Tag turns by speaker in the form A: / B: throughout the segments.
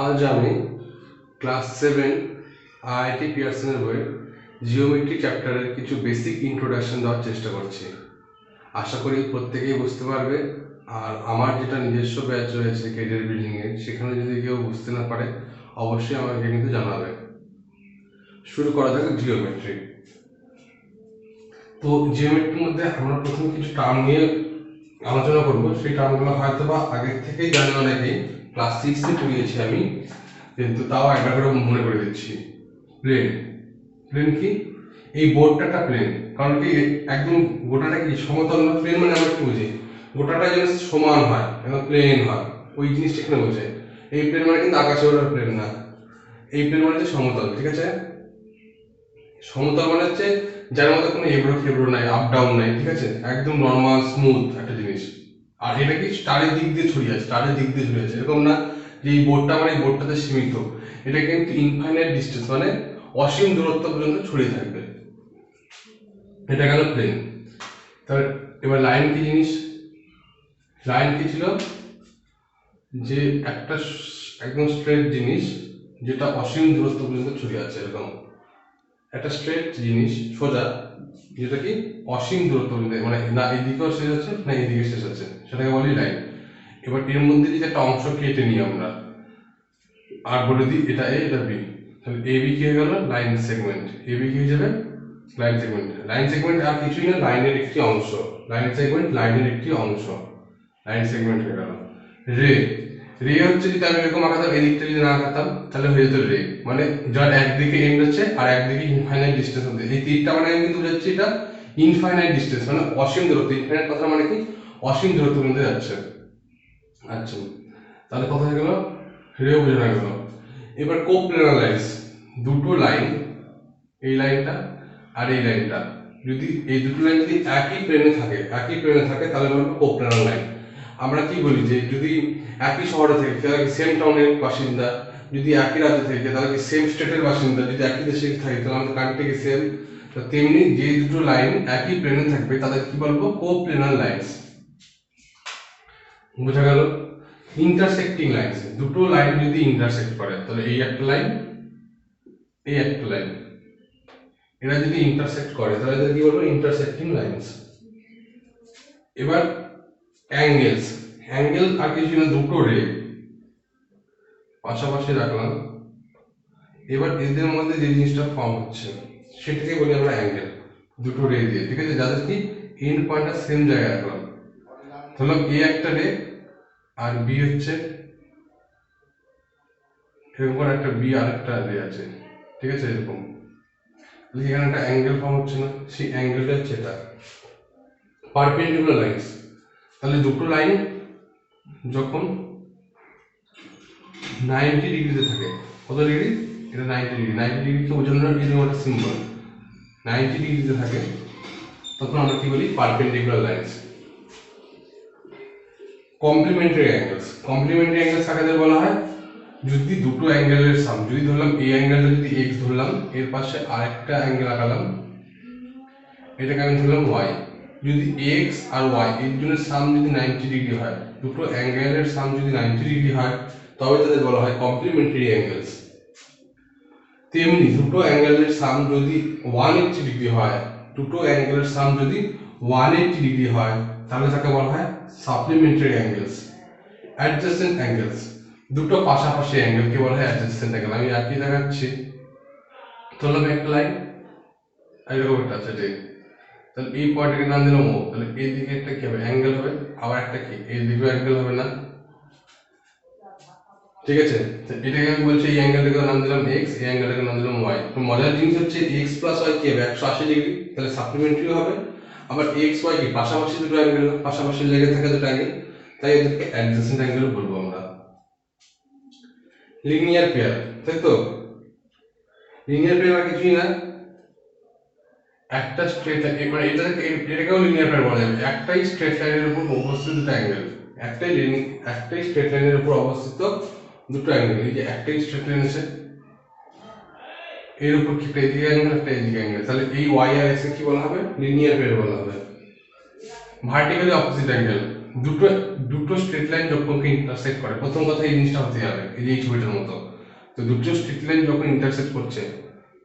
A: আজ আমি class 7 IIT পিয়ারসনের বইয়ের জিওমেট্রি চ্যাপ্টারের কিছু বেসিক ইন্ট্রোডাকশন দেওয়ার চেষ্টা করছি। আশা করি প্রত্যেকেই বুঝতে পারবে। আর আমার যেটা নিজস্ব ব্যাচ রয়েছে কেরিয়ার বিল্ডিংয়ের, সেখানে যদি কেউ বুঝতে না পারে অবশ্যই আমাকে কিন্তু জানাবে। শুরু করা যাক জিওমেট্রি। তো জিওমেট্রির মধ্যে আমরা প্রথমে কিছু টার্ম নিয়ে আলোচনা করব। সেই টার্মগুলো হয়তো বা আগের থেকেই জানি অনেকেই, ক্লাস 6-এ পড়িয়েছি আমি, কিন্তু তাও একবার করে মনে করে দিচ্ছি। প্লেন। প্লেন কি? এই বোর্ডটা একটা প্লেন, কারণ কি একদম গোটাটা কি সমতল না? প্লেন মানে আমরা কি বুঝি? গোটাটা যেন সমান হয়, একদম প্লেন হয়, ওই জিনিসটা এখানে বোঝে। এই প্লেন মানে কিন্তু আকাশে ওঠার প্লেন না, এই প্লেন মানে হচ্ছে সমতল। ঠিক আছে? সমতল মানে হচ্ছে যার মধ্যে কোনো এবড়ো খেবড়ো নাই, আপ ডাউন নাই। ঠিক আছে? একদম নর্মাল স্মুথ একটা জিনিস। আর এটা কি স্টারের দিক দিয়ে ছড়িয়ে আছে, স্টারের দিক দিয়ে ছড়িয়ে আছে, এরকম না যে এই বোর্ডটা মানে এই বোর্ডটাতে সীমিত। এটা কিন্তু ইনফাইনাইট ডিস্টেন্স, মানে অসীম দূরত্ব পর্যন্ত ছড়িয়ে থাকবে। এটা গেল প্লেন। তাহলে এবার লাইন কি জিনিস? লাইন কি ছিল? যে একটা একদম স্ট্রেট জিনিস যেটা অসীম দূরত্ব পর্যন্ত ছড়িয়ে আছে, এরকম একটা স্ট্রেট জিনিস সোজা, যেটা কি অসীম দূরত্ব পর্যন্ত, মানে না এদিকেও শেষ হচ্ছে না এদিকে শেষ হচ্ছে, সেটাকে বলি লাইন। এবার এর মধ্যে যদি একটা অংশ কেটে নিই আমরা আর বলে দিই এটা এ এটা বি, তাহলে এ বি কি হয়ে গেল? Line segment. এ বি কি হয়ে যাবে? Line segment. লাইন সেগমেন্ট আর কিছুই না, লাইনের একটি অংশ। লাইন সেগমেন্ট লাইনের একটি অংশ, লাইন সেগমেন্ট হয়ে গেল। রে। রে হচ্ছে যদি আমি এরকম আঁকাতাম, এদিকটা যদি না আঁকাতাম তাহলে হয়ে যেত রে, মানে যার একদিকে এন্ড হচ্ছে আর একদিকে ইনফাইনাইট ডিস্টেন্স হচ্ছে। এই তীরটা মানে আমি কিন্তু বোঝাচ্ছি এটা ইনফাইনাইট ডিস্টেন্স, মানে অসীম দূরত্ব। ইনফাইনাইট কথা মানে কি? অসীম দূরত্ব পর্যন্ত যাচ্ছে। আচ্ছা, তাহলে কথা হয়ে গেল, রেও বোঝানো গেল। এবার কোপ্লেনার লাইন্স, দুটো লাইন, এই লাইনটা আর এই লাইনটা, যদি এই দুটো লাইন যদি একই প্লেনে থাকে তাহলে বলবো কোপ্লেনার লাইন। আমরা কি বলি যে যদি একই শহরে থেকে তাহলে কি সেম টাউনের বাসিন্দা, যদি একই রাজ্য থেকে তাহলে কি সেম স্টেটের বাসিন্দা, যদি একই দেশে থাকে তাহলে আমাদের কান্ট্রি কি সেম। তো তেমনি যে দুটো লাইন একই প্লেনে থাকবে তাদের কি বলবো? কোপ্লেনার লাইন্স। বোঝা গেল? ইন্টারসেক্টিং লাইন্স, দুটো লাইন যদি ইন্টারসেক্ট করে তাহলে এই একটা লাইন এই একটা লাইন, এরা যদি ইন্টারসেক্ট করে তাহলে এদের কি বলবো? Intersecting lines. এবার অ্যাঙ্গেলস। অ্যাঙ্গেল আর কিছু না, দুটো রে পাশাপাশি রাখলাম, এবার এদের মধ্যে যে জিনিসটা ফর্ম হচ্ছে সেটাকে বলি আমরা অ্যাঙ্গেল, দুটো রে দিয়ে। ঠিক আছে? যাদের কি এন্ড পয়েন্টটা সেম জায়গায় রাখলাম, ধরলাম এ একটা রে আর বি হচ্ছে এরকম একটা বি আর একটা রে আছে। ঠিক আছে? এরকম এখানে একটা অ্যাঙ্গেল ফর্ম হচ্ছে না, সেই অ্যাঙ্গেলটা হচ্ছে এটা পারপেন্ডিকুলার লাইন্স। তাহলে দুটো লাইন যখন 90 ডিগ্রিতে থাকে, কত ডিগ্রি? এটা 90 ডিগ্রি। 90 ডিগ্রিকে বোঝানোর এরকম একটা সিম্বল, 90 ডিগ্রিতে থাকে, তখন আমরা কি বলি? Perpendicular lines. Complementary angles. Complementary angles কাদের বলা হয়? যদি দুটো অ্যাঙ্গেলের সাম, যদি ধরলাম এই অ্যাঙ্গেলটা যদি এক্স ধরলাম, এর পাশে আরেকটা অ্যাঙ্গেল আঁকালাম, এটাকে আমি ধরলাম ওয়াই। যদি এক্স আর ওয়াই এর জন্য সাম যদি 90 ডিগ্রি হয়, দুটো অ্যাঙ্গেলের সাম যদি 90 ডিগ্রি হয়, তবে তাদের বলা হয় কমপ্লিমেন্টারি অ্যাঙ্গেলস। তেমনি দুটো অ্যাঙ্গেলের সাম যদি 180 ডিগ্রি হয়, দুটো অ্যাঙ্গেলের সাম যদি 180 ডিগ্রি হয়, তাহলে তাকে বলা হয় সাপ্লিমেন্টারি অ্যাঙ্গেলস। অ্যাডজাসেন্ট অ্যাঙ্গেলস, দুটো পাশাপাশি অ্যাঙ্গেলকে বলা হয় অ্যাডজাসেন্ট অ্যাঙ্গেল। আমি একই দেখাচ্ছি, ধরলাম একটা লাইন এরকম একটা আছে, তাহলে এই পয়েন্টটাকে নাম দিলাম ও, তাহলে এই দিকে একটা কি হবে? অ্যাঙ্গেল হবে, আবার একটা কি এই দিকে অ্যাঙ্গেল হবে না? ঠিক আছে? এটাকে আমি বলছি এই অ্যাঙ্গেলটাকে নাম দিলাম এক্স, এই অ্যাঙ্গেলটাকে নাম দিলাম ওয়াই। তো মজার জিনিস হচ্ছে এক্স প্লাস ওয়াই কি হবে? 180 ডিগ্রি, তাহলে সাপ্লিমেন্টারি হবে। আবার এক্স ওয়াই কি পাশাপাশি দুটো অ্যাঙ্গেল, পাশাপাশি লেগে থাকে দুটো অ্যাঙ্গেল, তাই এদেরকে অ্যাডজেসেন্ট অ্যাঙ্গেল বলবো আমরা। লিনিয়ার পেয়ার, তাই তো? লিনিয়ার পেয়ার কিছুই না, একটা স্ট্রেট লাইন, মানে এটাকেও লিনিয়ার পেয়ার বলা যাবে। একটাই স্ট্রেট লাইনের উপর অবস্থিত দুটো অ্যাঙ্গেল, একটাই স্ট্রেট লাইনের উপর অবস্থিত দুটো অ্যাঙ্গেল। এই যে একটাই স্ট্রেট লাইন আছে, এর উপর একটা এদিকে অ্যাঙ্গেল একটা এদিকে অ্যাঙ্গেল, তাহলে এই ওয়াই আর এক্স কি বলা হবে? লিনিয়ার পেয়ার বলা হবে। ভার্টিক্যালি অপোজিট অ্যাঙ্গেল, দুটো দুটো স্ট্রেট লাইন যখন ইন্টারসেক্ট করে, প্রথম কথা এই জিনিসটা হতে যাবে, এই যে এই ছবিটার মতো। তো দুটো স্ট্রেট লাইন যখন ইন্টারসেক্ট করছে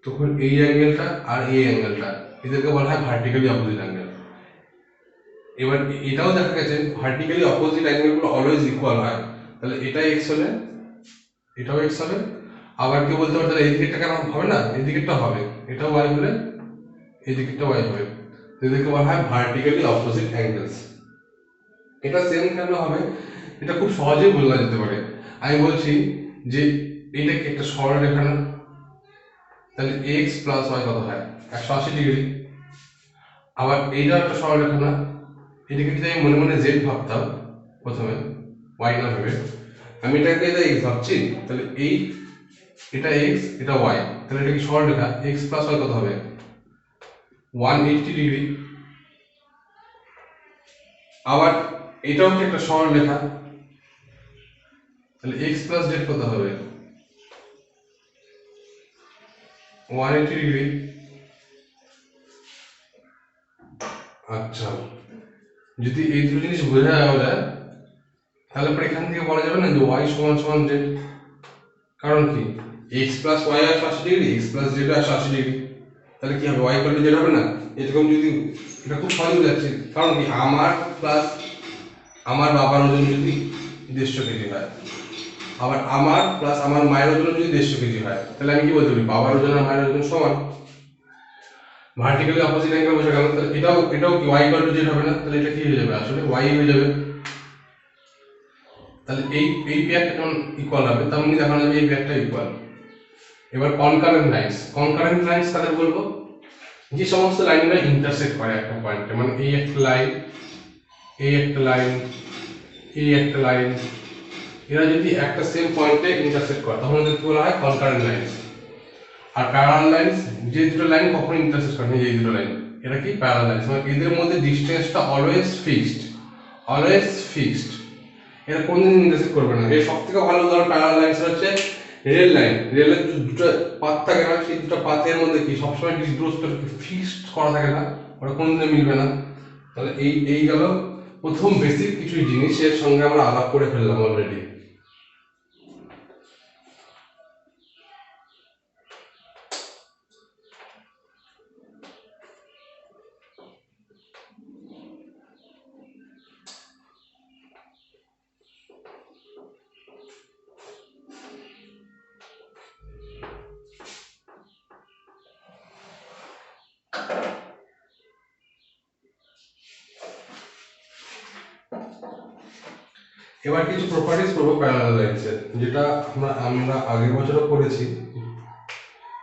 A: তখন এই অ্যাঙ্গেলটা আর এই অ্যাঙ্গেলটা এদেরকে বলা হয় ভার্টিক্যালি অপোজিট অ্যাঙ্গেল। এবার এটাও দেখা গেছে ভার্টিক্যালি অপোজিট অ্যাঙ্গেলগুলো অলওয়েজ ইকুয়াল হয়। তাহলে এটা এক্স হলে এটাও এক্স হবে। আবার কেউ বলতে পারে তাহলে এই দিকেরটা কেন হবে না, এই দিকেরটা হবে, এটাও ওয়াই হলে এই দিকেরটা ওয়াই হবে। এদেরকে বলা হয় ভার্টিক্যালি অপোজিট অ্যাঙ্গেলস। এটা সেম কেন হবে, এটা খুব সহজেই বলা যেতে পারে। আমি বলছি যে এটা কি একটা সরলরেখা না, তাহলে এক্স প্লাস ওয়াই কত হয় 180 ডিগ্রি। আবার এইটা একটা সরলরেখা না, এটাকে যদি আমি মনে মনে জেড ভাবতাম প্রথমে, ওয়াই না ভেবে, আমি এটাকে এক্স ভাবছি, তাহলে এই এটা এক্স এটা ওয়াই, তাহলে এটা কি সরলরেখা, এক্স প্লাস ওয়াই কত হবে 180 ডিগ্রি। আবার এটাও কি একটা সরলরেখা, তাহলে এক্স প্লাস জেড কত হবে 180 ডিগ্রি। আচ্ছা, যদি এই দুটো জিনিস বোঝা যাওয়া যায় তাহলে পরে এখান থেকে বলা যাবে না যে ওয়াই সমান সমান জেড। কারণ কি x plus y 180 degree, x plus z 180 degree, তাহলে কি হবে ওয়াই ইকুয়াল টু জেড হবে না। এরকম যদি এটা খুব সহজ হয়ে যাচ্ছে, কারণ কি আমার প্লাস আমার বাবার ওজন যদি 150 কেজি হয়, আবার আমার প্লাস আমার মায়ের ওজন যদি 150 কেজি হয়, তাহলে আমি কি বলতে পারি বাবার ওজন আর মায়ের ওজন সমান। ভার্টিক্যালি অপোজিট অ্যাঙ্গেল বোঝা গেল। তাহলে এটাও কি ওয়াই ইকুয়াল টু জেড হবে না, তাহলে এটা কি হয়ে যাবে আসলে ওয়াই হয়ে যাবে। তাহলে এই পেয়ারটা যখন ইকুয়াল হবে তার মানে দেখানো যাবে এই পেয়ারটা ইকুয়াল। এবার কনকারেন্ট লাইনস তাদের বলবো যে সমস্ত লাইনগুলো ইন্টারসেক্ট করে একটা পয়েন্টে, মানে এই একটা লাইন, এই একটা লাইন, এই একটা লাইন, এরা যদি একটা সেম পয়েন্টে ইন্টারসেক্ট করে তখন এদেরকে বলা হয় concurrent lines. Are parallel lines, যে দুটো লাইন কখনো ইন্টারসেক্ট করে না, এই দুটো লাইন এরা কি প্যারালাল লাইনস, মানে এদের মধ্যে ডিসটেন্সটা অলওয়েজ ফিক্সড, এরা কোনদিন ইন্টারসেক্ট করবে না। এর সবথেকে ভালো উদাহরণ প্যারালাল লাইনস হচ্ছে রেলের দুটো পাত থাকে না, সেই দুটো পাতের মধ্যে কি সবসময় দূরত্ব ফিক্সড করা থাকে না, ওরা কোনদিন মিলবে না। তাহলে এই গেল প্রথম বেসিক কিছু জিনিসের সঙ্গে আমরা আলাপ করে ফেললাম অলরেডি। এবার কিছু প্রপার্টিজ পড়বো প্যারালাল লাইনসের, যেটা আমরা আগের বছরও পড়েছি,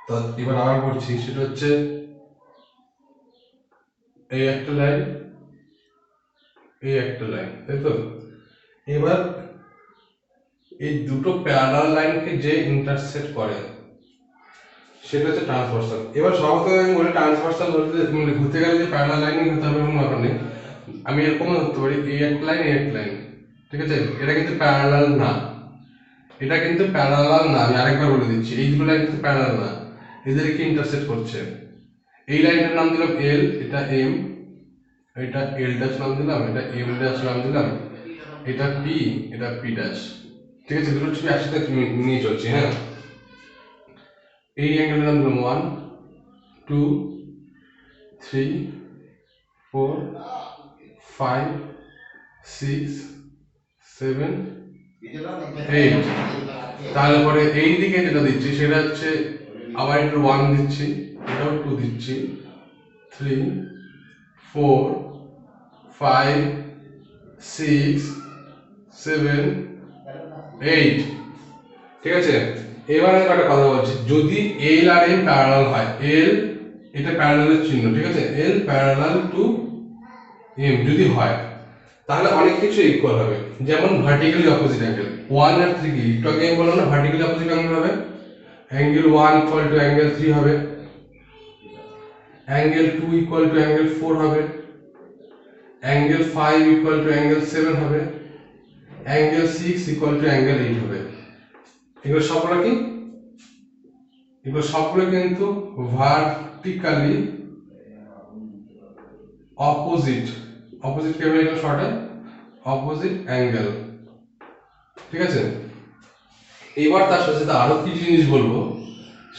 A: তো এবার আবার পড়ছি। সেটা হচ্ছে এই একটা লাইন, এই একটা লাইন, তাই তো। এবার এই দুটো প্যারালাল লাইনকে যে ইন্টারসেক্ট করে সেটা হচ্ছে ট্রান্সভার্সাল। এবার সর্বপ্রথম আমি বলি ট্রান্সভার্সাল মানে ঘুরতে গেলে যে প্যারালাল লাইনই হতে হবে কোনো ব্যাপার নেই, আমি এরকমও ধরতে পারি এই একটা লাইন, এই একটা লাইন, ঠিক আছে। এটা কিন্তু প্যারালাল না, আমি আরেকবার বলে দিচ্ছি, এই দুটো লাইন কিন্তু প্যারালাল না, এদেরকে ইন্টারসেক্ট করছে। এই লাইনটার নাম দিলাম এল, এটা এম, এটা এল ড্যাশ নাম দিলাম, এটা এম ড্যাশ নাম দিলাম, এটা পি, এটা পি ড্যাশ, ঠিক আছে। দুটো ছবি একসাথে নিয়ে চলছি, হ্যাঁ। এই অ্যাঙ্গেলের নাম দিলাম 1 2 3 4 5 6 7 8। তারপরে এই দিকে যেটা দিচ্ছি সেটা হচ্ছে আবার একটু 1 দিচ্ছি, এটাও 2 দিচ্ছি, 3 4 5 6 7 8, ঠিক আছে। এবার আমি একটা কথা বলছি, যদি এল আর এম প্যারালাল হয়, এল এটা প্যারালালের চিহ্ন, ঠিক আছে, এল প্যারালাল টু এম যদি হয় তাহলে অনেক কিছু ইকুয়াল হবে, যেমন ভার্টিক্যালি অপোজিট অ্যাঙ্গেল 1 আর 3 কি একটু আগে আমি বললাম না, ভার্টিক্যালি অপোজিট অ্যাঙ্গেল হবে, অ্যাঙ্গেল 1 ইকুয়াল টু অ্যাঙ্গেল 3 হবে, অ্যাঙ্গেল 2 ইকুয়াল টু অ্যাঙ্গেল 4 হবে, অ্যাঙ্গেল 5 ইকুয়াল টু অ্যাঙ্গেল 7 হবে, অ্যাঙ্গেল 6 ইকুয়াল টু অ্যাঙ্গেল 8 হবে। এগুলো সবগুলো কিন্তু ভার্টিক্যালি অপোজিট, কে বলে এটা শর্টে অপোজিট অ্যাঙ্গেল, ঠিক আছে। এবার তার সাথে সাথে আরো কি জিনিস বলবো,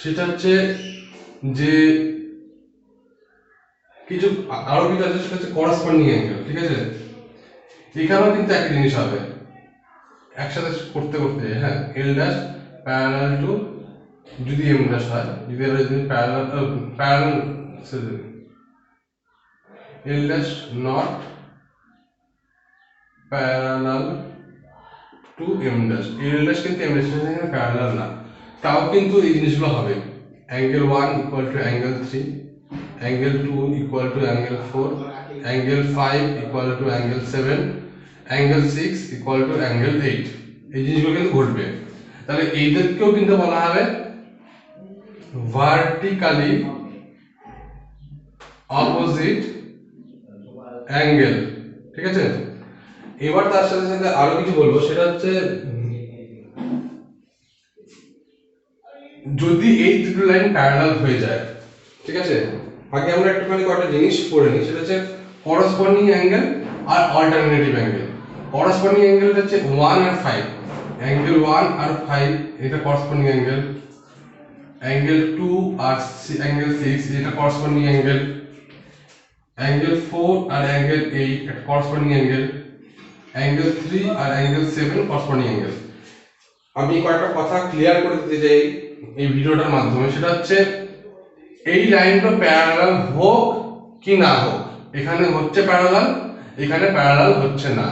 A: সেটা হচ্ছে যে কিছু আরো কিছু আছে, সেটা হচ্ছে করসপন্ডিং অ্যাঙ্গেল, ঠিক আছে। এখানেও কিন্তু একই জিনিস হবে, একসাথে করতে করতে, হ্যাঁ, এল ড্যাশ প্যারালাল টু, যদি এম ড্যাশ হয়, যদি parallel L dash not parallel to M dash, L dash কিন্তু এম ড্যাশ এর প্যারালাল না, তাও কিন্তু এই জিনিসগুলো হবে। Angle 1 equal to angle 3, angle 2 equal to angle 4, angle 5 equal to angle 7, angle 6 equal to angle 8। এই জিনিসগুলো কিন্তু ঘটবে। তাহলে এইদেরকেও কিন্তু বলা হবে ভার্টিক্যালি অপোজিট অ্যাঙ্গেল, ঠিক আছে। এবার তার সাথে সাথে আরো কিছু বলবো, সেটা হচ্ছে যদি এই দুটো লাইন প্যারালাল হয়ে যায়, ঠিক আছে। আগে আমরা একটুখানি কয়েকটা জিনিস পড়ে নিই, সেটা হচ্ছে করসপন্ডিং অ্যাঙ্গেল আর অল্টারনেটিভ অ্যাঙ্গেল। করসপন্ডিং অ্যাঙ্গেল হচ্ছে 1 আর 5, অ্যাঙ্গেল 1 আর 5 এটা করসপন্ডিং অ্যাঙ্গেল, অ্যাঙ্গেল 2 আর অ্যাঙ্গেল 6 এটা করসপন্ডিং অ্যাঙ্গেল, অ্যাঙ্গেল 4 আর অ্যাঙ্গেল 8 এটা করসপন্ডিং অ্যাঙ্গেল, অ্যাঙ্গেল 3 আর অ্যাঙ্গেল 7 করসপন্ডিং অ্যাঙ্গেল। আমি কয়েকটা কথা ক্লিয়ার করে দিতে চাই এই ভিডিওটার মাধ্যমে, সেটা হচ্ছে এই লাইনটা প্যারালাল হোক কি না হোক, এখানে হচ্ছে প্যারালাল, এখানে প্যারালাল হচ্ছে না,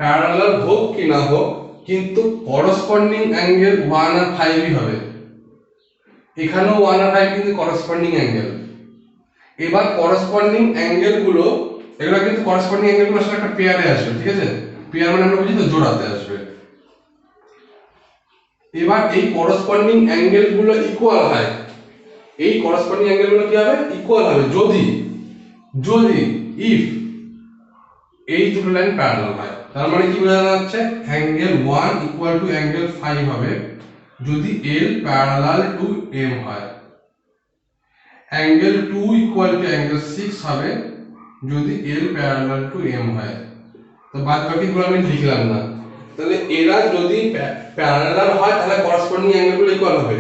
A: প্যারালাল হোক কি না হোক, কিন্তু করসপন্ডিং অ্যাঙ্গেল 1 আর 5ই হবে। এখানেও 1 আর 5 কিন্তু করসপন্ডিং অ্যাঙ্গেল। এবার করসপন্ডিং অ্যাঙ্গেল গুলো, এগুলো কিন্তু করসপন্ডিং অ্যাঙ্গেল গুলো আসলে একটা পেয়ারে আসবে, ঠিক আছে। পেয়ার মানে আমরা বুঝি তো, জোড়াতে আসবে। এবার এই করসপন্ডিং অ্যাঙ্গেল গুলো ইকুয়াল হয়, এই করসপন্ডিং অ্যাঙ্গেল গুলো কি হবে, ইকুয়াল হবে যদি যদি ইফ এই দুটো লাইন প্যারালাল হয়। তার মানে কি বোঝানো যাচ্ছে, অ্যাঙ্গেল 1 ইকুয়াল টু অ্যাঙ্গেল 5 হবে যদি এল প্যারালাল টু এম হয়, অ্যাঙ্গেল 2 ইকুয়াল টু অ্যাঙ্গেল 6 হবে যদি এল প্যারালাল টু এম হয়। তো বাদ বাকিগুলো আমি লিখলাম না। তাহলে এরা যদি প্যারালাল হয় তাহলে করসপন্ডিং অ্যাঙ্গেলগুলো ইকুয়াল হবে।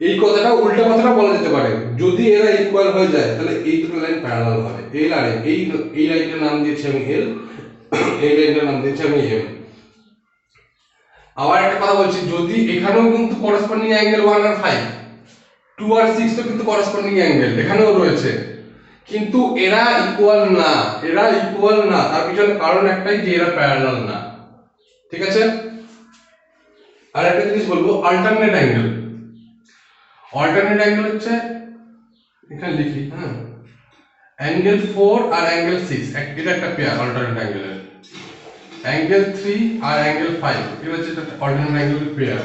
A: এই কথাটা উল্টা কথাটা বলা যেতে পারে, যদি এরা ইকুয়াল হয়ে যায় তাহলে এই দুটো লাইন প্যারালাল হবে, এল আর এম। এই লাইনটার নাম দিয়েছি আমি এল, এই লাইনটার নাম দিয়েছি আমি এম। আবার একটা কথা বলছি, যদি এখানেও কিন্তু করসপন্ডিং অ্যাঙ্গেল 1 আর 5, 2 আর 6 তো কিন্তু করসপন্ডিং অ্যাঙ্গেল এখানেও রয়েছে, কিন্তু এরা ইকুয়াল না, এরা ইকুয়াল না, তার পিছনে কারণ একটাই, যে এরা প্যারালাল না, ঠিক আছে। আর একটা জিনিস বলবো, অল্টারনেট অ্যাঙ্গেল। অল্টারনেট অ্যাঙ্গেল হচ্ছে, এখানে লিখি, হ্যাঁ, অ্যাঙ্গেল 4 আর অ্যাঙ্গেল 6 এটা একটা পেয়ার অল্টারনেট অ্যাঙ্গেলের, অ্যাঙ্গেল 3 আর অ্যাঙ্গেল 5 এটা হচ্ছে একটা অল্টারনেট অ্যাঙ্গেলের পেয়ার।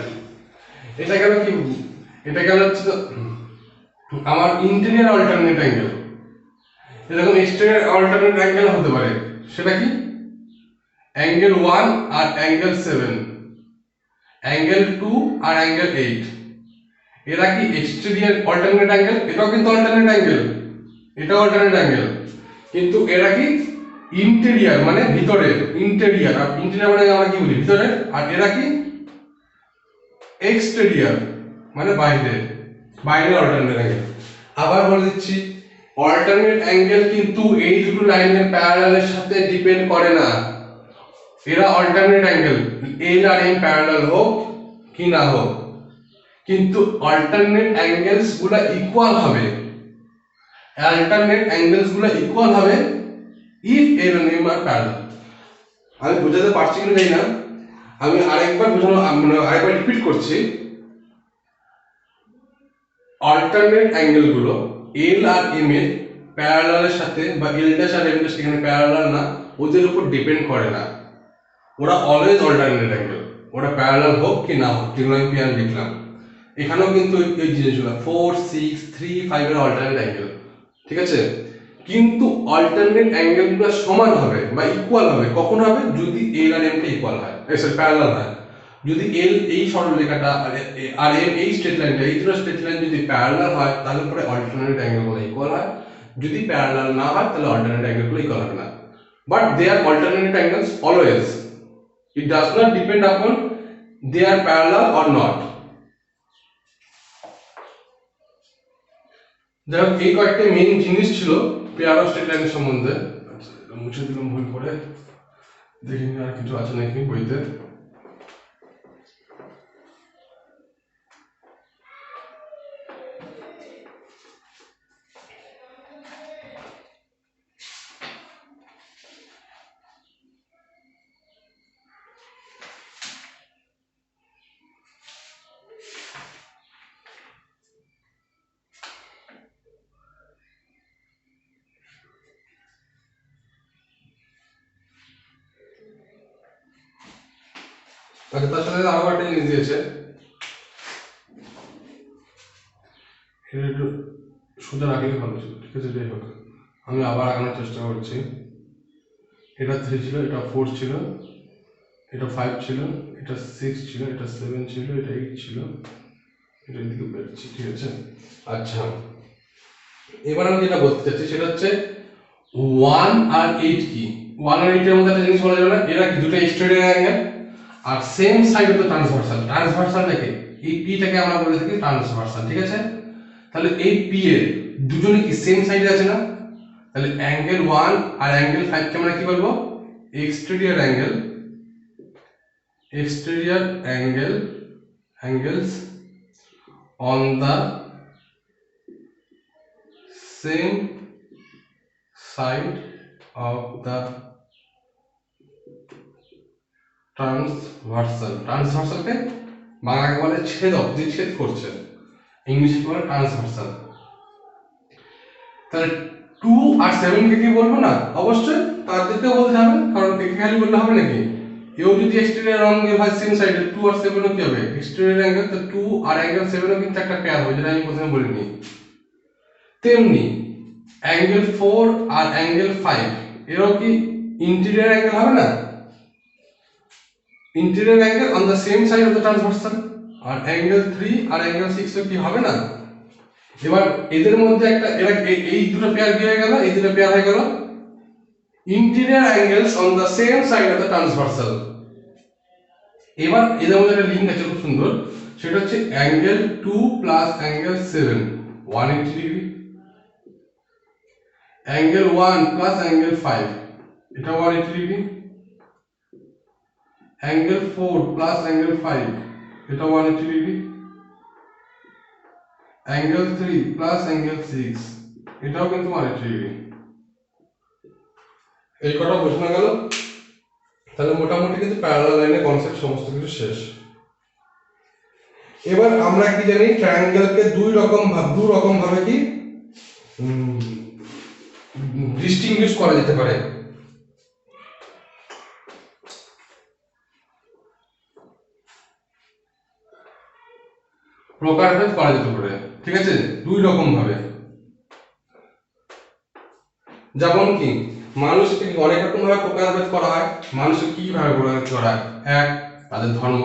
A: এটা গেল কি, এটা গেল হচ্ছে আমার ইন্টেরিয়র অল্টারনেট অ্যাঙ্গেল। এরকম এক্সটেরিয়র অল্টারনেট অ্যাঙ্গেল হতে পারে, সেটা কি, অ্যাঙ্গেল 1 আর অ্যাঙ্গেল 7, অ্যাঙ্গেল 2 আর অ্যাঙ্গেল 8, এরা কি এক্সটেরিয়র অল্টারনেট অ্যাঙ্গেল, এটাও কিন্তু অল্টারনেট অ্যাঙ্গেল, এটাও অল্টারনেট অ্যাঙ্গেল, কিন্তু এরা কি ইন্টেরিয়র মানে ভিতরে, ইন্টেরিয়র, আর ইন্টেরিয়র মানে আমরা কি বলি, ভিতরে, আর এরা কি এক্সটেরিয়র মানে বাইরে, বাইরে অল্টারনেট অ্যাঙ্গেল। আবার বলে দিচ্ছি, অল্টারনেট অ্যাঙ্গেল কিন্তু এই দুটো লাইনের প্যারালালের সাথে ডিপেন্ড করে না, এরা অল্টারনেট অ্যাঙ্গেল এল আর এম প্যারালাল হোক কি না হোক, কিন্তু অল্টারনেট অ্যাঙ্গেলস গুলা ইকুয়াল হবে, অল্টারনেট অ্যাঙ্গেলস গুলা ইকুয়াল হবে ইফ এল আর এম আর প্যারালাল। আমি বোঝাতে পারছি কিনা জানি না, আমি আরেকবার বোঝানো, আরেকবার রিপিট করছি। অল্টারনেট অ্যাঙ্গেল গুলো এল আর এম এর প্যারালালের সাথে, বা এল ড্যাশ আর এম ড্যাশ এখানে প্যারালাল না, ওদের উপর ডিপেন্ড করে না, ওরা অলওয়েজ অল্টারনেট অ্যাঙ্গেল, ওরা প্যারালাল হোক কি না হোক, যেগুলো আমি পেয়ার লিখলাম। এখানেও কিন্তু এই জিনিসগুলো 4, 6, 3, 5 এর অল্টারনেট অ্যাঙ্গেল, ঠিক আছে। কিন্তু অল্টারনেট অ্যাঙ্গেলগুলো সমান হবে বা ইকুয়াল হবে, কখন হবে, যদি এল আর এম টা ইকুয়াল হয়, সরি প্যারালাল হয়। যদি এল এই সরলরেখাটা আর এম এই স্ট্রেট লাইনটা, এই দুটো স্ট্রেট লাইন যদি প্যারালাল হয় তাহলে পরে অল্টারনেট অ্যাঙ্গেলগুলো ইকুয়াল হয়, যদি প্যারালাল না হয় তাহলে অল্টারনেট অ্যাঙ্গেলগুলো ইকুয়াল হবে না। but they are alternate angles always. It does not depend upon they are parallel or not. যাই হোক, এই কয়েকটা মেইন জিনিস ছিল পেয়ার অফ স্ট্রেট লাইনের সম্বন্ধে। আচ্ছা, মুছে দিলাম ভুল করে, দেখিনি আর কিছু আছে নাকি বইতে। আচ্ছা, তার সাথে আরো একটা জিনিস দিয়েছে, এটা একটু সোজা রাখলে ভালো ছিল। ঠিক আছে, যাই হোক, আমি আবার আগানোর চেষ্টা করছি। এটা 3 ছিল, এটা 4 ছিল, এটা 5 ছিল, এটা 6 ছিল, এটা 7 ছিল, এটা 8 ছিল, এটা এদিকে বেরোচ্ছে। ঠিক আছে, আচ্ছা, এবার আমি যেটা বলতে চাচ্ছি সেটা হচ্ছে 1 আর 8 কি। 1 আর 8 এর মধ্যে একটা জিনিস বলা যাবে না, এরা কি দুটো এক্সটেরিয়র অ্যাঙ্গেল আর same side of the transversal. ট্রান্সভার্সালটাকে, এই পিটাকে আমরা বলে থাকি ট্রান্সভার্সাল। ঠিক আছে, তাহলে এই পি এর দুজনে কি সেম সাইডে আছে না? তাহলে অ্যাঙ্গেল 1 আর অ্যাঙ্গেল 5 কে আমরা কি বলবো? Exterior angle, exterior angles on the same side of the transversal. Transversal কে বাংলাকে বলে ছেদক, যে ছেদ করছে, ইংলিশে বলে ট্রান্সভার্সাল। তাহলে 2 আর 7 কে কি বলবো না? অবশ্যই তাদেরকে বলতে হবে, কারণ একে খালি বললে হবে নাকি? এও যদি এক্সটেরিয়র অ্যাঙ্গেল হয় সেম সাইডে, 2 আর 7 ও কি হবে? এক্সটেরিয়র অ্যাঙ্গেল, তো 2 আর অ্যাঙ্গেল 7 ও কিন্তু একটা পেয়ার হবে, যেটা আমি প্রথমে বলিনি। তেমনি অ্যাঙ্গেল 4 আর অ্যাঙ্গেল 5 এরও কি ইন্টেরিয়র অ্যাঙ্গেল হবে না? Interior angle on the same side of the transversal. আর অ্যাঙ্গেল 3 আর অ্যাঙ্গেল 6 ও কি হবে না? এবার এদের মধ্যে একটা, এরা এই দুটো পেয়ার কি হয়ে গেল? এই দুটো পেয়ার হয়ে গেল interior angles on the same side of the transversal. এবার এদের মধ্যে একটা লিঙ্ক আছে খুব সুন্দর, সেটা হচ্ছে angle 2 plus angle 7 180 degree, angle 1 plus angle 5 এটা 180 ডিগ্রি, অ্যাঙ্গেল 4 প্লাস অ্যাঙ্গেল 5 এটা 180 ডিগ্রি, অ্যাঙ্গেল 3 প্লাস অ্যাঙ্গেল 6 এটাও কিন্তু 180 ডিগ্রি। এই কটা বোঝানো গেল। তাহলে মোটামুটি কিন্তু প্যারালাল লাইনের কনসেপ্ট সমস্ত কিছু শেষ। এবার আমরা কি জানি, ট্রায়াঙ্গেলকে দুই রকম ভাবে কি ডিস্টিংগুইশ করা যেতে পারে। প্রকারভেদ করা যেতে পারে। ঠিক আছে, দুই রকম ভাবে। যেমন কি মানুষকে অনেক রকম ভাবে প্রকারভেদ করা হয়। মানুষকে কি ভাবে প্রকারভেদ করা হয়? এক, তাদের ধর্ম,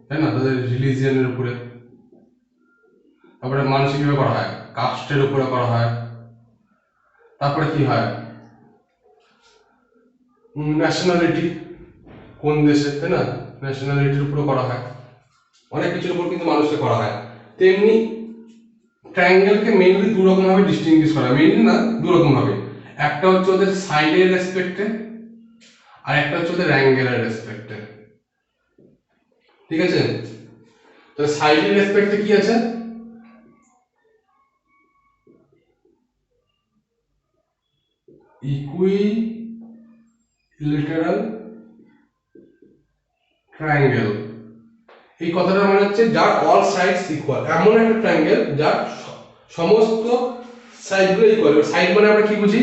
A: তাই না, তাদের রিলিজিয়নের উপরে। তারপরে মানুষ কিভাবে করা হয়? কাস্টের উপরে করা হয়। তারপরে কি হয়? ন্যাশনালিটি, কোন দেশের, তাই না, ন্যাশনালিটির উপরে করা হয়। অনেক কিছুর উপর কিন্তু মানুষকে করা হয়। তেমনি ট্রায়াঙ্গেলকে মেইনলি দু রকম ভাবে ডিস্টিংগুইশ করা, মেইনলি না, দু রকম ভাবে। একটা হচ্ছে ওদের সাইডের রেসপেক্টে, আর একটা হচ্ছে ওদের অ্যাঙ্গেলের রেসপেক্টে। ঠিক আছে, তো সাইডের রেসপেক্টে কি আছে? Equilateral triangle. এই কথাটা মানে হচ্ছে যার অল সাইডস ইকুয়াল, এমন একটা ট্রায়াঙ্গেল যার সমস্ত সাইডগুলো ইকুয়াল। সাইড মানে আমরা কি বুঝি?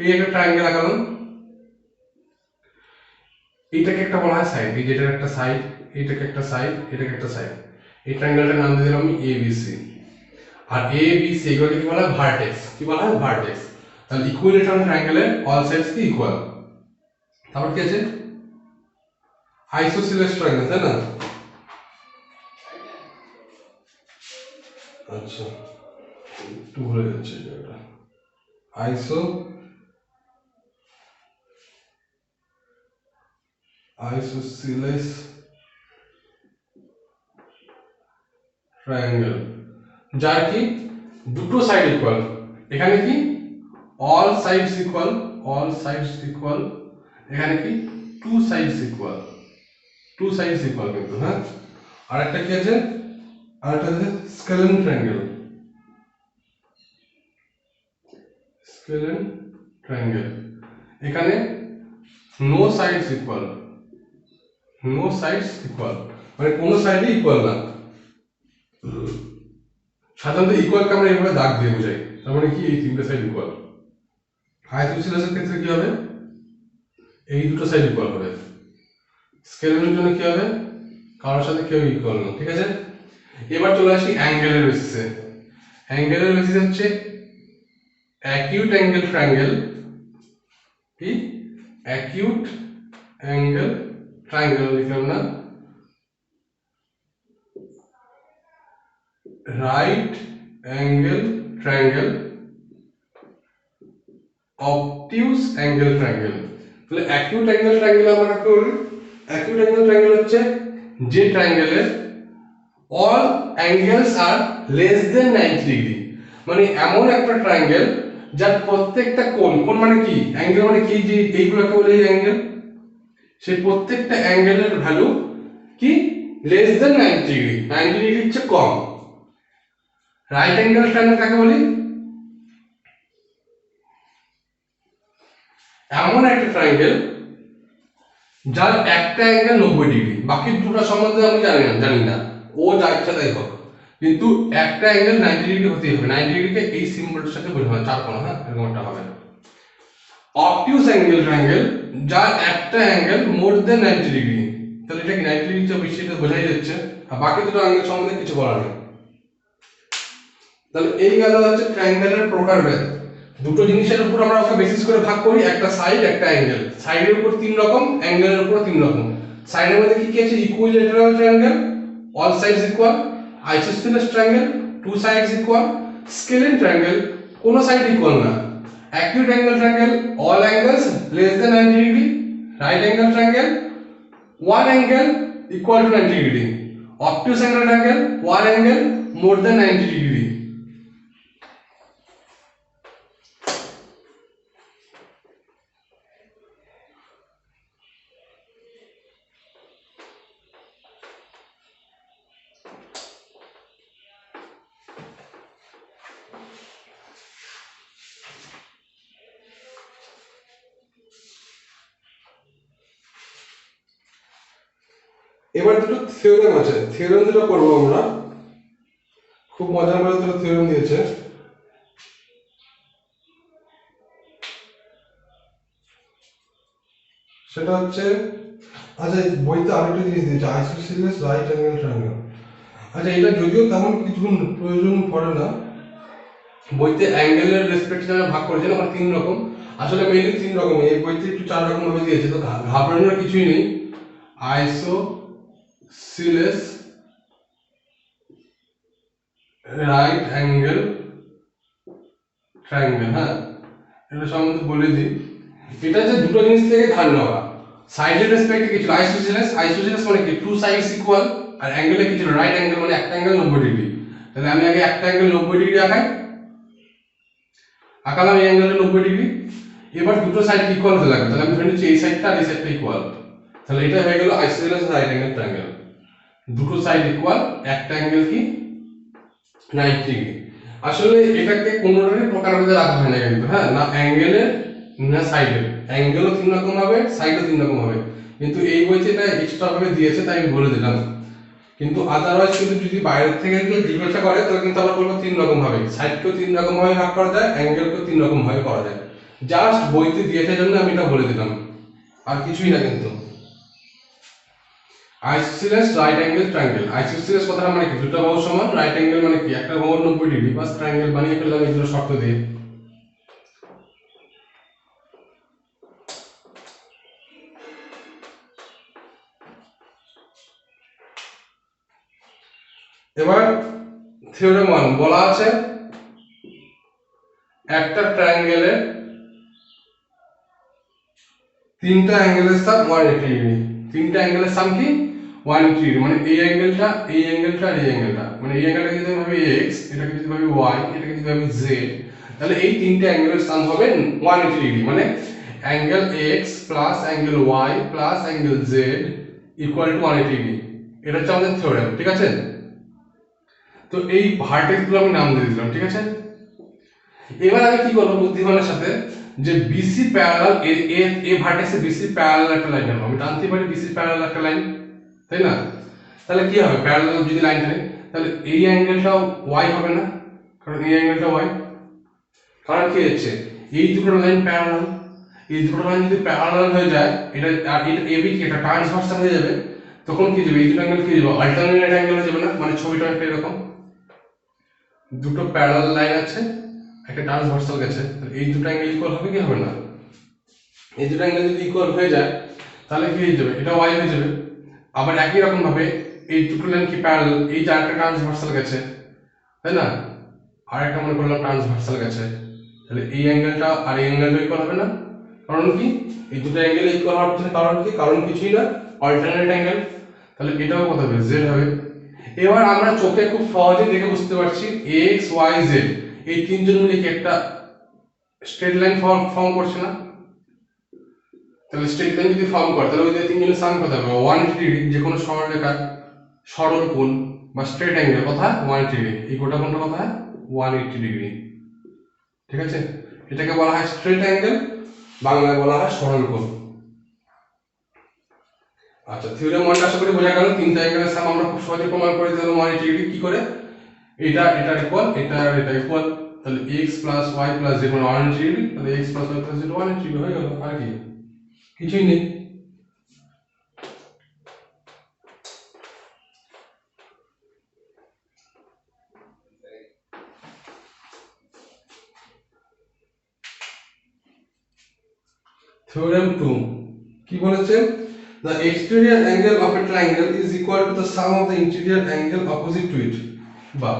A: এই একটা ট্রায়াঙ্গেল আঁকালাম, এইটাকে একটা বলা হয় সাইড, এই যেটার একটা সাইড, এইটাকে একটা সাইড, এটাকে একটা সাইড। এই ট্রায়াঙ্গেলটার নাম দিয়ে দিলাম আমি ABC। আর ABC এগুলোকে কি বলা হয়? ভার্টেক্স। কি বলা হয়? ভার্টেক্স। তাহলে ইকুইলেটারাল ট্রায়াঙ্গেলের অল সাইডস কি ইকুয়াল। তারপর কি আছে? আইসোসিলেস ট্রায়াঙ্গেল, তাই না? আচ্ছা, একটু ভুলে যাচ্ছে এটা। আইসোসিলেস ট্রায়াঙ্গেল যার কি দুটো সাইড ইকুয়াল। এখানে কি all sides equal, all sides equal, এখানে কি two sides equal, two sides equal কিন্তু। হ্যাঁ, আর একটা কি আছে, আর একটা আছে স্কেলেন ট্রায়াঙ্গেল, স্কেলেন ট্রায়াঙ্গেল। এখানে no sides equal, no sides equal মানে কোনো সাইডই ইকুয়াল না। সাধারণত ইকুয়ালকে আমরা এইভাবে দাগ দিয়ে বোঝাই, তার মানে কি এই তিনটে সাইড ইকুয়াল। আইসোসিলেসের ক্ষেত্রে কি হবে, এই দুটো সাইড ইকুয়াল হবে। স্কেলেনের জন্য কি হবে, কারোর সাথে কেউ ইকুয়াল না। ঠিক আছে, এবার চলে আসি অ্যাঙ্গেলের বেসিসে। অ্যাঙ্গেলের বেসিস হচ্ছে অ্যাকিউট অ্যাঙ্গেল ট্রায়াঙ্গেল, কি অ্যাকিউট অ্যাঙ্গেল ট্রায়াঙ্গেল লিখলাম না, right angle triangle, obtuse angle triangle. তাহলে অ্যাকিউট অ্যাঙ্গেল ট্রায়াঙ্গেল আমরা কাকে বলি, অ্যাকিউট অ্যাঙ্গেল ট্রায়াঙ্গেল হচ্ছে যে ট্রায়াঙ্গেলের all angles are less than 90 degree, মানে এমন একটা ট্রায়াঙ্গেল যার প্রত্যেকটা কোণ, কোণ মানে কি অ্যাঙ্গেল মানে কি, যে এইগুলোকে বলে অ্যাঙ্গেল, সেই প্রত্যেকটা অ্যাঙ্গেলের ভ্যালু কি লেস দেন 90 ডিগ্রি, 90 ডিগ্রির চেয়ে কম। রাইট অ্যাঙ্গেল ট্রায়াঙ্গেল কাকে বলি, এমন একটা ট্রায়াঙ্গেল যার একটা অ্যাঙ্গেল 90 ডিগ্রি, বাকি দুটো সম্বন্ধে আমি জানি না, ও যা ইচ্ছা তাই হোক, কিন্তু একটা অ্যাঙ্গেল 90 ডিগ্রি হতেই হবে। 90 ডিগ্রিকে এই সিম্বলটার সাথে বোঝানো হয়, চার কোণা, হ্যাঁ এরকম একটা হবে। অবটিউস অ্যাঙ্গেল ট্রায়াঙ্গেল যার একটা অ্যাঙ্গেল মোর দেন 90 ডিগ্রি, তাহলে এটা কি 90 ডিগ্রি চেয়ে বেশি, এটা বোঝাই যাচ্ছে, আর বাকি দুটো অ্যাঙ্গেল সম্বন্ধে কিছু বলার নেই। তাহলে এই গেল হচ্ছে ট্রায়াঙ্গেলের প্রকারভেদ। দুটো জিনিসের উপর আমরা ওকে বেসিস করে ভাগ করি, একটা সাইড একটা অ্যাঙ্গেল। সাইডের উপর তিন রকম, অ্যাঙ্গেলের উপর তিন রকম। সাইডের মধ্যে কি কি আছে, equilateral triangle, all sides equal, isosceles triangle, two sides equal, scalene triangle, কোনো সাইড ইকুয়াল না, acute angle triangle, all angles less than 90 degree, right angle triangle, one angle equal to 90 degree, obtuse angle triangle, one angle more than 90 degree. এবার দুটো theorem আছে, theorem যেটা করবো আমরা, খুব মজার মজার দুটো থিওরেম দিয়েছে। সেটা হচ্ছে, আচ্ছা বইতে আরেকটা জিনিস দিয়েছে, আইসোসিলেস রাইট অ্যাঙ্গেল ট্রায়াঙ্গেল। আচ্ছা এটা যদিও তেমন কিছু প্রয়োজন পড়ে না, বইতে অ্যাঙ্গেলের রেসপেক্টে ভাগ করেছে না, তিন রকম, আসলে মেইনলি তিন রকম, এই বইতে একটু চার রকম ভাবে দিয়েছে, তো ঘাবড়ানোর কিছুই নেই। আইসোসিলেস রাইট অ্যাঙ্গেল ট্রায়াঙ্গেল, হ্যাঁ এটা সম্বন্ধে বলে দিই। এটা যে দুটো জিনিস থেকে ধার নেওয়া, সাইডের রেসপেক্টে কিছু আইসোসিলেস, আইসোসিলেস মানে কি টু সাইডস ইকুয়াল, আর অ্যাঙ্গেলে কিছু রাইট অ্যাঙ্গেল মানে একটা অ্যাঙ্গেল 90 ডিগ্রি। তাহলে আমি আগে একটা অ্যাঙ্গেল 90 ডিগ্রি আঁকালাম, এই অ্যাঙ্গেলটা 90 ডিগ্রি। এবার দুটো সাইড ইকুয়াল হতে লাগবে, তাহলে আমি ধরে নিচ্ছি এই সাইডটা আর এই সাইডটা ইকুয়াল, তাহলে এটা হয়ে গেল আইসোসিলেস রাইট অ্যাঙ্গেল ট্রায়াঙ্গেল। দুটো সাইড ইকুয়াল, একটা অ্যাঙ্গেল কি 90 ডিগ্রি। আসলে এটাকে কোনোটারই প্রকারভেদে রাখা হয় না কিন্তু, হ্যাঁ না অ্যাঙ্গেলে না সাইডে, অ্যাঙ্গেলও তিন রকম হবে, সাইডও তিন রকম হবে, কিন্তু এই বইতে এটা এক্সট্রা ভাবে দিয়েছে তাই আমি বলে দিলাম। কিন্তু আদারওয়াইজ কিন্তু যদি বাইরের থেকে কেউ জিজ্ঞাসা করে তাহলে কিন্তু আমরা বলবো তিন রকম ভাবে, সাইডকেও তিন রকম ভাবে ভাগ করা যায়, অ্যাঙ্গেলকেও তিন রকম ভাবে করা যায়। জাস্ট বইতে দিয়েছে জন্য আমি এটা বলে দিলাম, আর কিছুই না কিন্তু। আইসোসিলেস রাইট অ্যাঙ্গেল ট্রায়াঙ্গেল, আইসোসিলেস কথাটা মানে কি দুটো বাহু সমান, রাইট অ্যাঙ্গেল মানে কি একটা বাহু 90 ডিগ্রি, বাস ট্রায়াঙ্গেল বানিয়ে ফেললাম এই দুটো শর্ত দিয়ে। এবার থিওরেম 1 বলা আছে একটা ট্রায়াঙ্গেলের তিনটা অ্যাঙ্গেলের সাথ 180 ডিগ্রি, তিনটা অ্যাঙ্গেলের সাম কি 180 ডিগ্রি, মানে এই অ্যাঙ্গেলটা এই অ্যাঙ্গেলটা আর এই অ্যাঙ্গেলটা, মানে এই অ্যাঙ্গেলটাকে যদি ভাবি x, এটাকে যদি ভাবি y, এটাকে যদি ভাবি z, তাহলে এই তিনটা অ্যাঙ্গেলের সাম হবে 180 ডিগ্রি, মানে angle x plus angle y plus angle z equal to 180 degree. এটা হচ্ছে আমাদের থিওরেম, ঠিক আছে। তো এই ভার্টেক্স গুলো আমি নাম দিয়ে দিলাম, ঠিক আছে। এবার আমি কি করব বুদ্ধিমানের সাথে, যে বিসি প্যারালাল এ ভার্টেক্সে বিসি প্যারালাল একটা লাইন নেব, আমি টানতে পারি বিসি প্যারালাল একটা লাইন, তাই না। তাহলে কি হবে, প্যারালাল যদি লাইন থাকে তাহলে এই অ্যাঙ্গেলটাও y হবে না, কারণ এই অ্যাঙ্গেলটা y, কারণ কি হচ্ছে এই দুটো লাইন প্যারালাল, এই দুটো লাইন যদি প্যারালাল হয়ে যায়, এটা আর এটা এবি কি এটা ট্রান্সভার্সাল হয়ে যাবে, তখন কি যাবে এই দুটো অ্যাঙ্গেল কি যাবে অল্টারনেট অ্যাঙ্গেল হয়ে যাবে না, মানে ছবিটা একটা এরকম দুটো প্যারালাল লাইন আছে, একটা ট্রান্সভার্সাল গেছে, তাহলে এই দুটো অ্যাঙ্গেল ইকুয়াল হবে কি হবে না, এই দুটো অ্যাঙ্গেল যদি ইকুয়াল হয়ে যায় তাহলে কি হয়ে যাবে এটা y হয়ে যাবে। আবার একই রকম ভাবে এই দুটো লাইন কি প্যারালাল, এই যে একটা ট্রান্সভার্সাল গেছে, তাই না, আর একটা মনে করলাম ট্রান্সভার্সাল গেছে, তাহলে এই অ্যাঙ্গেলটা আর এই অ্যাঙ্গেলটা ইকুয়াল হবে না, কারণ কি এই দুটো অ্যাঙ্গেল ইকুয়াল হওয়ার পিছনে কারণ কি, কারণ কিছুই না, অল্টারনেট অ্যাঙ্গেল, তাহলে এটাও কত হবে z হবে। এবার আমরা চোখে খুব সহজে দেখে বুঝতে পারছি x y z এই তিনজন মিলে কি একটা স্ট্রেট লাইন ফর্ম করছে না, তাহলে স্ট্রেট লাইন যদি ফর্ম করে তাহলে ওই যে তিনজনের সাম কত হবে 180 ডিগ্রি, যে কোনো সরলরেখার সরল কোণ বা স্ট্রেট অ্যাঙ্গেল কথা 180 ডিগ্রি, এই কোণটা কোনটা কথা 180 ডিগ্রি, ঠিক আছে। এটাকে বলা হয় স্ট্রেট অ্যাঙ্গেল, বাংলায় বলা হয় সরল কোণ। আচ্ছা, থিওরেম 1 আশা করি বোঝা গেল। তিনটা অ্যাঙ্গেলের সাম আমরা খুব সহজে প্রমাণ করে দিলাম 180 ডিগ্রি কি করে, এটা এটা ইকুয়াল এটা আর এটা ইকুয়াল, তাহলে x plus y plus z মানে 180 ডিগ্রি, তাহলে x plus y plus z 180 degree হয়ে গেল, আর কি কিছুই নেই। থিওরেম 2 কি বলেছে, the exterior angle of a triangle is equal to the sum of the interior angle opposite to it, বা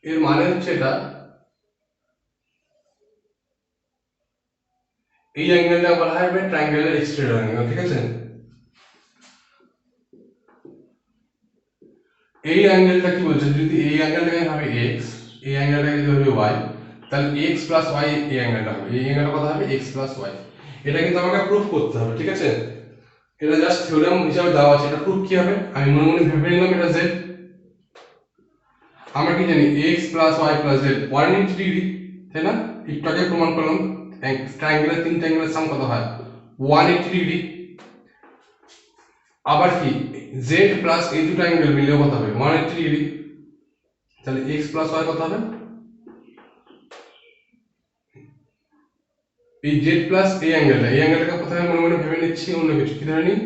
A: এর মানে হচ্ছে এটা এই অ্যাঙ্গেলটা বলা হয় ট্রায়াঙ্গেলের এক্সটেরিয়র অ্যাঙ্গেল, ঠিক আছে। এই অ্যাঙ্গেলটা কি বলছে, যদি এই অ্যাঙ্গেলটাকে ভাবে x, এই অ্যাঙ্গেলটাকে যদি ভাবে y, তাহলে x প্লাস y এই অ্যাঙ্গেলটা হবে, এই অ্যাঙ্গেলটা কত হবে x প্লাস y। এটা কিন্তু আমাকে প্রুফ করতে হবে, ঠিক আছে। এটা জাস্ট থিওরেম হিসাবে দেওয়া আছে, এটা প্রুফ কি হবে আমি মনে মনে ভেবে নিলাম এটা z, আমরা কি জানি x plus y plus z 180 degree, তাই না। একটু আগে প্রমাণ করলাম ট্রায়াঙ্গেলের তিনটা অ্যাঙ্গেলের সাম কত হয় 180 ডিগ্রি। আবার কি z প্লাস এই দুটো অ্যাঙ্গেল মিলিয়ে কত হবে 180 ডিগ্রি, তাহলে x প্লাস y কত হবে, এই z প্লাস এই অ্যাঙ্গেলটাকে প্রথমে মনে মনে ভেবে নিচ্ছি অন্য কিছু, কি ধরে নিই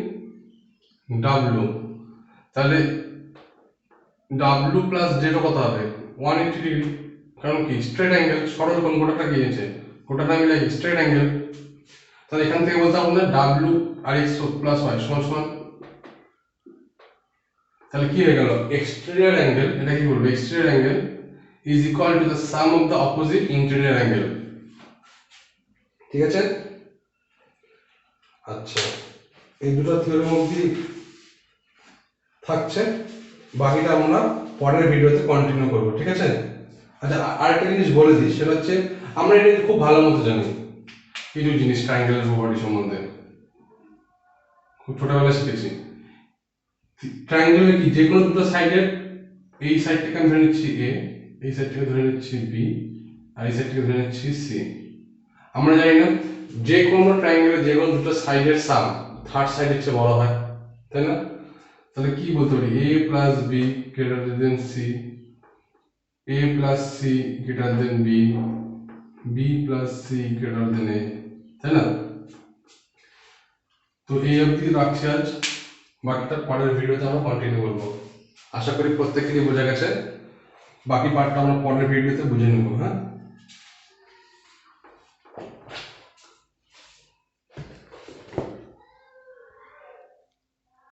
A: w, তাহলে w প্লাস z কত হবে 180 ডিগ্রি, কারণ কি স্ট্রেট অ্যাঙ্গেল, সরল কোণ, গোটাটা কি আছে গোটাটা মিলে স্ট্রেট অ্যাঙ্গেল, তাহলে এখান থেকে বলতে হবে w আর x প্লাস y সমান সমান, তাহলে কি হয়ে গেল এক্সটেরিয়র অ্যাঙ্গেল, এটা কি বলবো exterior angle is equal to the some of the opposite interior angle, ঠিক আছে। আচ্ছা, এই দুটো থিওরেম অবধি থাকছে, বাকিটা আমরা পরের ভিডিওতে কন্টিনিউ করব, ঠিক আছে। আচ্ছা, আরেকটা জিনিস বলে দিই, সেটা হচ্ছে আমরা এটা খুব ভালো মতো জানি কিছু জিনিস ট্রায়াঙ্গেলের প্রপার্টি সম্বন্ধে, খুব ছোটবেলায় শিখেছি। ট্রায়াঙ্গেলের কি যে কোনো দুটো সাইডের, এই সাইডটাকে আমি ধরে নিচ্ছি a, এই সাইডটাকে ধরে নিচ্ছি b, আর এই সাইডটাকে ধরে নিচ্ছি c। আমরা জানি না যে কোনো ট্রায়াঙ্গেলের যে কোনো দুটো সাইডের সাম থার্ড সাইডের চেয়ে বড় হয়, তাই না। তাহলে কি বলতে পারি a plus b greater than c, a plus c greater than b, b plus c greater than a, তাই না। তো এই অবধি রাখছি আজ, বাকিটা পরের ভিডিওতে আমরা কন্টিনিউ করবো। আশা করি প্রত্যেকেরই বোঝা গেছে, বাকি পার্টটা আমরা পরের ভিডিওতে বুঝে নেব, হ্যাঁ।